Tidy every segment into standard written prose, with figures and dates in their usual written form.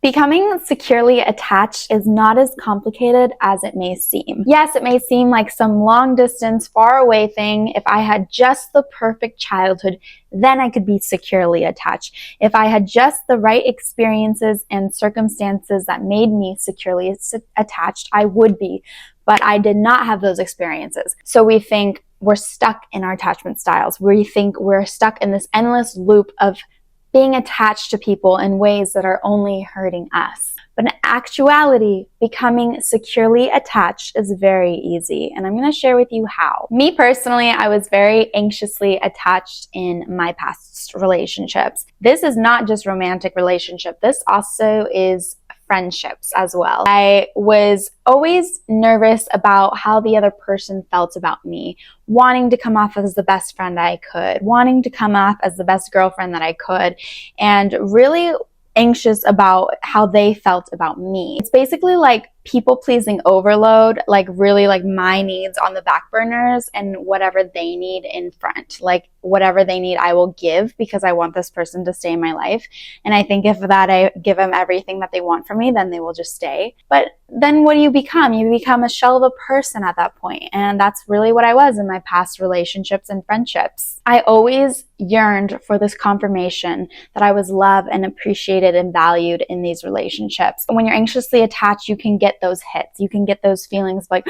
Becoming securely attached is not as complicated as it may seem. Yes, it may seem like some long distance, far away thing. If I had just the perfect childhood, then I could be securely attached. If I had just the right experiences and circumstances that made me securely attached, I would be. But I did not have those experiences. So we think we're stuck in our attachment styles. We think we're stuck in this endless loop of being attached to people in ways that are only hurting us. But in actuality, becoming securely attached is very easy, and I'm going to share with you how. Me personally, I was very anxiously attached in my past relationships. This is not just romantic relationship. This also is friendships as well. I was always nervous about how the other person felt about me, wanting to come off as the best friend I could, wanting to come off as the best girlfriend that I could, and really anxious about how they felt about me. It's basically like people-pleasing overload, like really like my needs on the back burners and whatever they need in front. Like whatever they need, I will give because I want this person to stay in my life. And I think if that I give them everything that they want from me, then they will just stay. But then what do you become? You become a shell of a person at that point. And that's really what I was in my past relationships and friendships. I always yearned for this confirmation that I was loved and appreciated and valued in these relationships. When you're anxiously attached, you can get those hits. You can get those feelings like,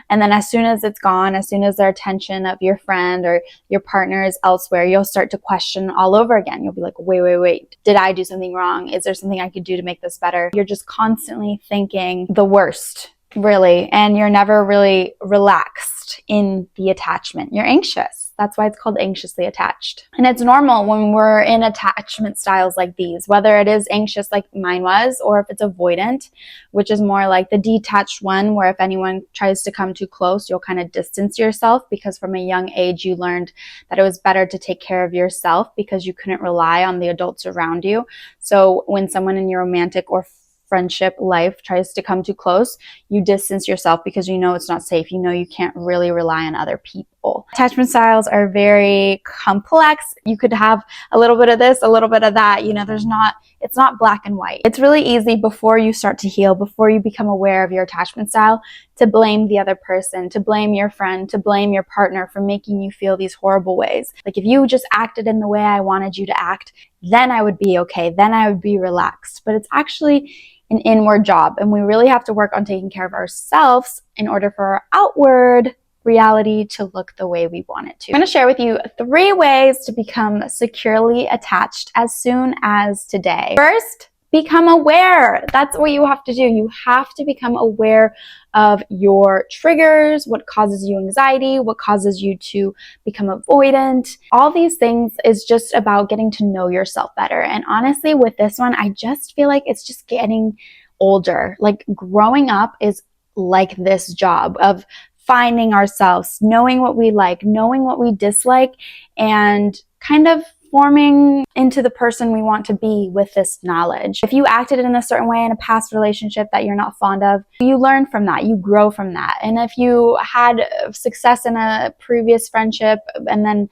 and then as soon as it's gone, as soon as their attention of your friend or your partner is elsewhere, you'll start to question all over again. You'll be like, wait, did I do something wrong? Is there something I could do to make this better? You're just constantly thinking the worst, really, and you're never really relaxed in the attachment. You're anxious. That's why it's called anxiously attached. And it's normal when we're in attachment styles like these, whether it is anxious like mine was, or if it's avoidant, which is more like the detached one, where if anyone tries to come too close, you'll kind of distance yourself because from a young age, you learned that it was better to take care of yourself because you couldn't rely on the adults around you. So when someone in your romantic or friendship life tries to come too close, you distance yourself because you know it's not safe. You know you can't really rely on other people. Attachment styles are very complex. You could have a little bit of this, a little bit of that. You know, it's not black and white. It's really easy before you start to heal, before you become aware of your attachment style, to blame the other person, to blame your friend, to blame your partner for making you feel these horrible ways. Like if you just acted in the way I wanted you to act, then I would be okay. Then I would be relaxed. But it's actually an inward job, and we really have to work on taking care of ourselves in order for our outward reality to look the way we want it to. I'm going to share with you 3 ways to become securely attached as soon as today. First, become aware. That's what you have to do. You have to become aware of your triggers, what causes you anxiety, what causes you to become avoidant. All these things is just about getting to know yourself better. And honestly, with this one, I just feel like it's just getting older. Like growing up is like this job of finding ourselves, knowing what we like, knowing what we dislike, and kind of forming into the person we want to be with this knowledge. If you acted in a certain way in a past relationship that you're not fond of, you learn from that, you grow from that. And if you had success in a previous friendship and then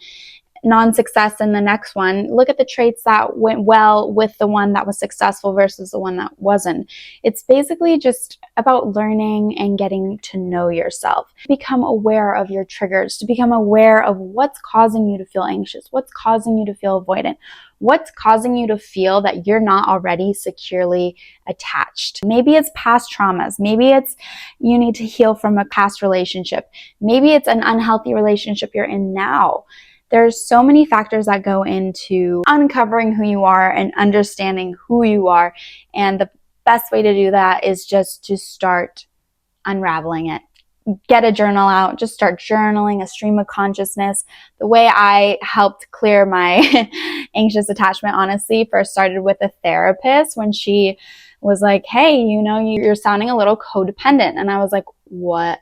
non-success in the next one, look at the traits that went well with the one that was successful versus the one that wasn't. It's basically just about learning and getting to know yourself. Become aware of your triggers, to become aware of what's causing you to feel anxious, what's causing you to feel avoidant, what's causing you to feel that you're not already securely attached. Maybe it's past traumas. Maybe it's you need to heal from a past relationship. Maybe it's an unhealthy relationship you're in now. There's so many factors that go into uncovering who you are and understanding who you are. And the best way to do that is just to start unraveling it. Get a journal out, just start journaling, a stream of consciousness. The way I helped clear my anxious attachment, honestly, first started with a therapist when she was like, hey, you know, you're sounding a little codependent. And I was like, what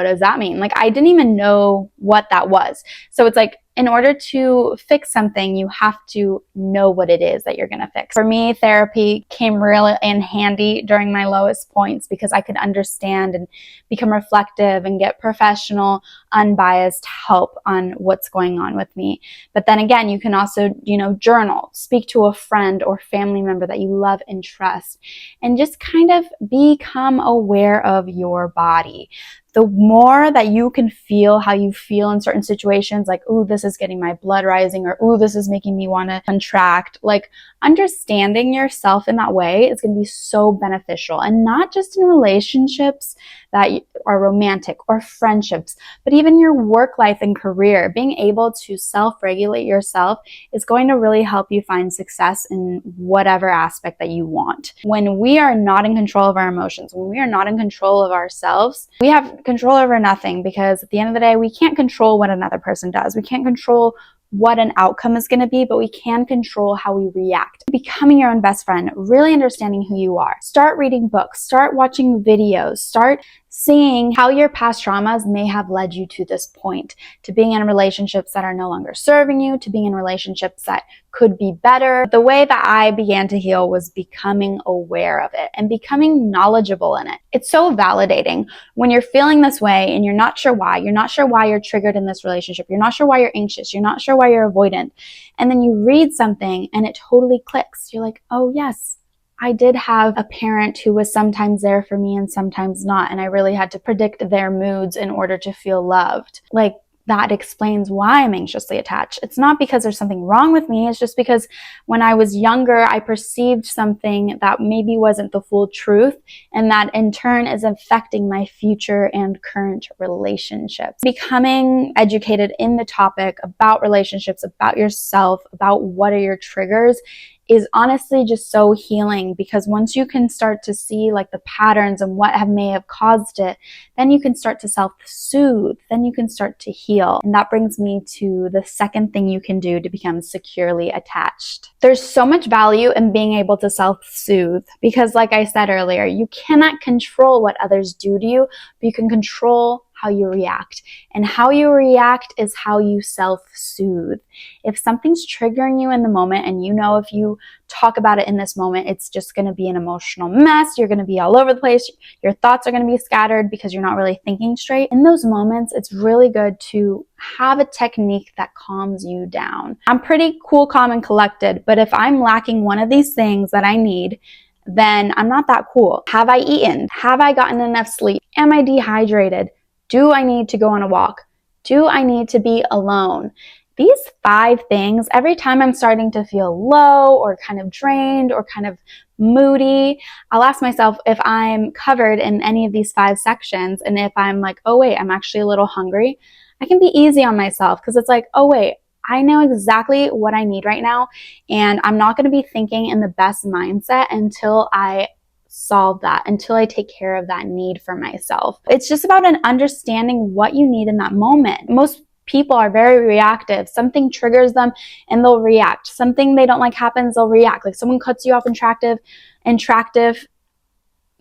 does that mean? Like, I didn't even know what that was. So it's like in order to fix something, you have to know what it is that you're going to fix. For me, therapy came really in handy during my lowest points because I could understand and become reflective and get professional, unbiased help on what's going on with me. But then again, you can also, journal, speak to a friend or family member that you love and trust, and just kind of become aware of your body. The more that you can feel how you feel in certain situations, like, ooh, this is getting my blood rising, or ooh, this is making me want to contract, like understanding yourself in that way is going to be so beneficial. And not just in relationships that are romantic or friendships, but even your work life and career. Being able to self-regulate yourself is going to really help you find success in whatever aspect that you want. When we are not in control of our emotions, when we are not in control of ourselves, we have control over nothing, because at the end of the day, we can't control what another person does. We can't control what an outcome is going to be, but we can control how we react. Becoming your own best friend, really understanding who you are. Start reading books, start watching videos, start seeing how your past traumas may have led you to this point, to being in relationships that are no longer serving you, to being in relationships that could be better. The way that I began to heal was becoming aware of it and becoming knowledgeable in it. It's so validating when you're feeling this way and you're not sure why. You're not sure why you're triggered in this relationship. You're not sure why you're anxious. You're not sure why you're avoidant. And then you read something and it totally clicks. You're like, oh yes, I did have a parent who was sometimes there for me and sometimes not, and I really had to predict their moods in order to feel loved. Like, that explains why I'm anxiously attached. It's not because there's something wrong with me. It's just because when I was younger, I perceived something that maybe wasn't the full truth, and that in turn is affecting my future and current relationships. Becoming educated in the topic about relationships, about yourself, about what are your triggers, is honestly just so healing, because once you can start to see like the patterns and what may have caused it, then you can start to self-soothe, then you can start to heal. And that brings me to the second thing you can do to become securely attached. There's so much value in being able to self-soothe, because like I said earlier, you cannot control what others do to you, but you can control how you react. And how you react is how you self-soothe. If something's triggering you in the moment, and if you talk about it in this moment, it's just going to be an emotional mess. You're going to be all over the place. Your thoughts are going to be scattered because you're not really thinking straight. In those moments, it's really good to have a technique that calms you down. I'm pretty cool, calm, and collected, but if I'm lacking one of these things that I need, then I'm not that cool. Have I eaten? Have I gotten enough sleep? Am I dehydrated? Do I need to go on a walk? Do I need to be alone? These 5 things, every time I'm starting to feel low or kind of drained or kind of moody, I'll ask myself if I'm covered in any of these 5 sections. And if I'm like, oh wait, I'm actually a little hungry, I can be easy on myself, because it's like, oh wait, I know exactly what I need right now. And I'm not going to be thinking in the best mindset until I solve that, until I take care of that need for myself. It's just about an understanding what you need in that moment. Most people are very reactive. Something triggers them and they'll react. Something they don't like happens, they'll react. Like someone cuts you off in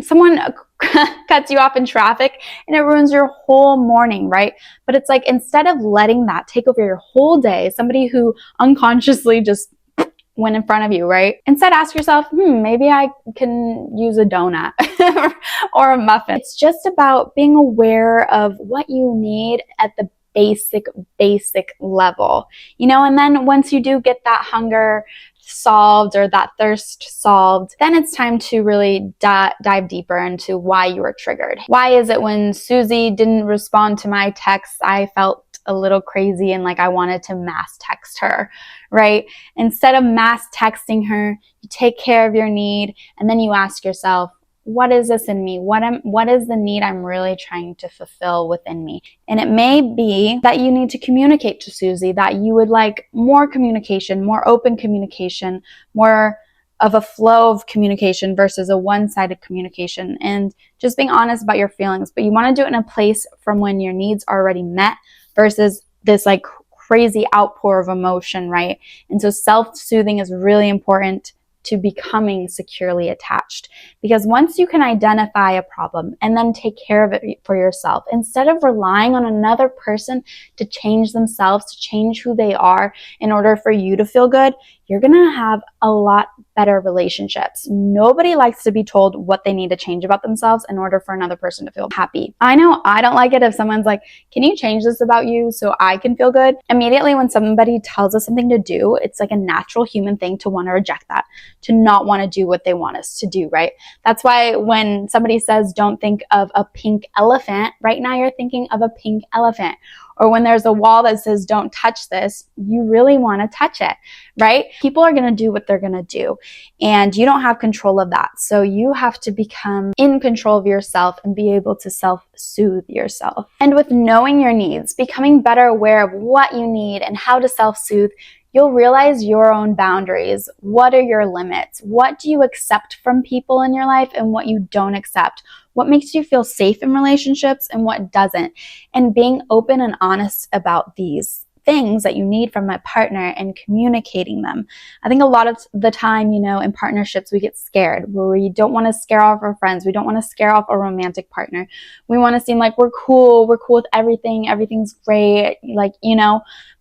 someone cuts you off in traffic and it ruins your whole morning, right? But it's like, instead of letting that take over your whole day, somebody who unconsciously just went in front of you, right? Instead, ask yourself, maybe I can use a donut or a muffin. It's just about being aware of what you need at the basic level, and then once you do get that hunger solved or that thirst solved, then it's time to really dive deeper into why you were triggered. Why is it when Susie didn't respond to my texts, I felt a little crazy and like I wanted to mass text her, right? Instead of mass texting her, you take care of your need, and then you ask yourself, what is this in me? What is the need I'm really trying to fulfill within me? And it may be that you need to communicate to Susie that you would like more communication, more open communication, more of a flow of communication versus a one-sided communication, and just being honest about your feelings. But you want to do it in a place from when your needs are already met versus this like crazy outpour of emotion, right? And so self-soothing is really important. to becoming securely attached. Because once you can identify a problem and then take care of it for yourself, instead of relying on another person to change themselves, to change who they are in order for you to feel good, you're gonna have a lot better relationships. Nobody likes to be told what they need to change about themselves in order for another person to feel happy. I know I don't like it if someone's like, can you change this about you so I can feel good? Immediately when somebody tells us something to do, it's like a natural human thing to want to reject that, to not want to do what they want us to do, right? That's why when somebody says, don't think of a pink elephant, right now you're thinking of a pink elephant. Or when there's a wall that says, don't touch this, you really want to touch it, right? People are going to do what they're going to do, and you don't have control of that. So you have to become in control of yourself and be able to self-soothe yourself. And with knowing your needs, becoming better aware of what you need and how to self-soothe, you'll realize your own boundaries. What are your limits? What do you accept from people in your life and what you don't accept? What makes you feel safe in relationships and what doesn't? And being open and honest about these things that you need from a partner and communicating them. I think a lot of the time, in partnerships, we get scared where we don't want to scare off our friends. We don't want to scare off a romantic partner. We want to seem like we're cool with everything. Everything's great.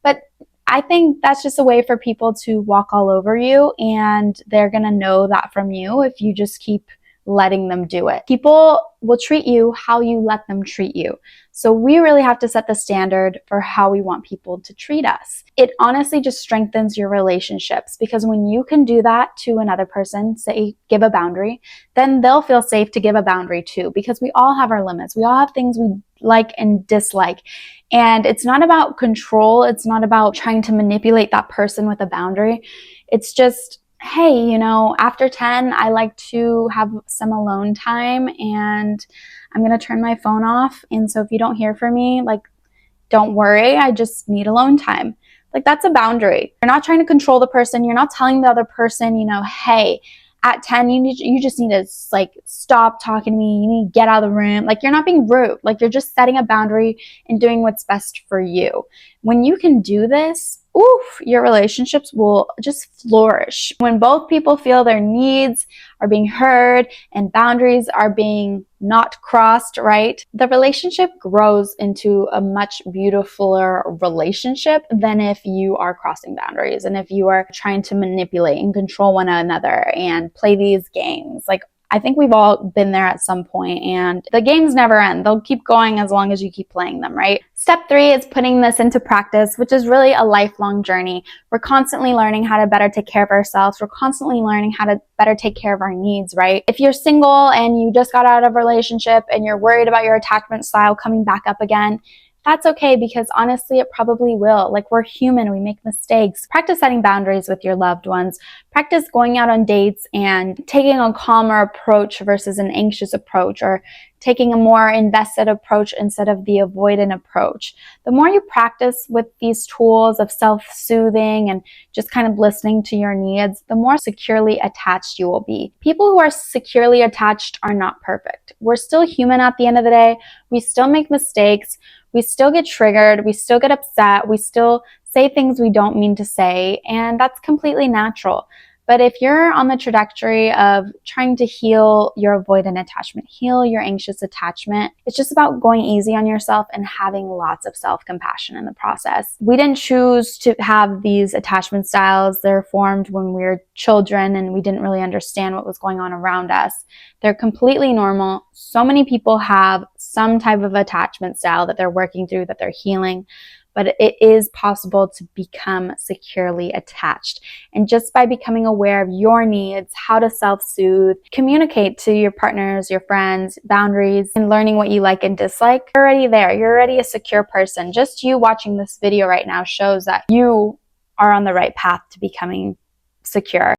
But I think that's just a way for people to walk all over you, and they're going to know that from you if you just keep letting them do it. People will treat you how you let them treat you. So we really have to set the standard for how we want people to treat us. It honestly just strengthens your relationships, because when you can do that to another person, say give a boundary, then they'll feel safe to give a boundary too, because we all have our limits. We all have things we like and dislike. And it's not about control. It's not about trying to manipulate that person with a boundary. It's just, hey, after 10, I like to have some alone time and I'm going to turn my phone off. And so if you don't hear from me, don't worry, I just need alone time. That's a boundary. You're not trying to control the person. You're not telling the other person, hey, at 10, you just need to stop talking to me. You need to get out of the room. You're not being rude. You're just setting a boundary and doing what's best for you. When you can do this, your relationships will just flourish. When both people feel their needs are being heard and boundaries are being not crossed, right? The relationship grows into a much beautifuler relationship than if you are crossing boundaries and if you are trying to manipulate and control one another and play these games. I think we've all been there at some point, and the games never end. They'll keep going as long as you keep playing them, right? Step 3 is putting this into practice, which is really a lifelong journey. We're constantly learning how to better take care of ourselves. We're constantly learning how to better take care of our needs, right? If you're single and you just got out of a relationship and you're worried about your attachment style coming back up again, that's okay, because honestly, it probably will. We're human, we make mistakes. Practice setting boundaries with your loved ones. Practice going out on dates and taking a calmer approach versus an anxious approach, or taking a more invested approach instead of the avoidant approach. The more you practice with these tools of self-soothing and just kind of listening to your needs, the more securely attached you will be. People who are securely attached are not perfect. We're still human at the end of the day. We still make mistakes. We still get triggered. We still get upset. We still say things we don't mean to say, and that's completely natural. But if you're on the trajectory of trying to heal your avoidant attachment, heal your anxious attachment, it's just about going easy on yourself and having lots of self-compassion in the process. We didn't choose to have these attachment styles. They're formed when we were children and we didn't really understand what was going on around us. They're completely normal. So many people have some type of attachment style that they're working through, that they're healing. But it is possible to become securely attached. And just by becoming aware of your needs, how to self-soothe, communicate to your partners, your friends, boundaries, and learning what you like and dislike, you're already there. You're already a secure person. Just you watching this video right now shows that you are on the right path to becoming secure.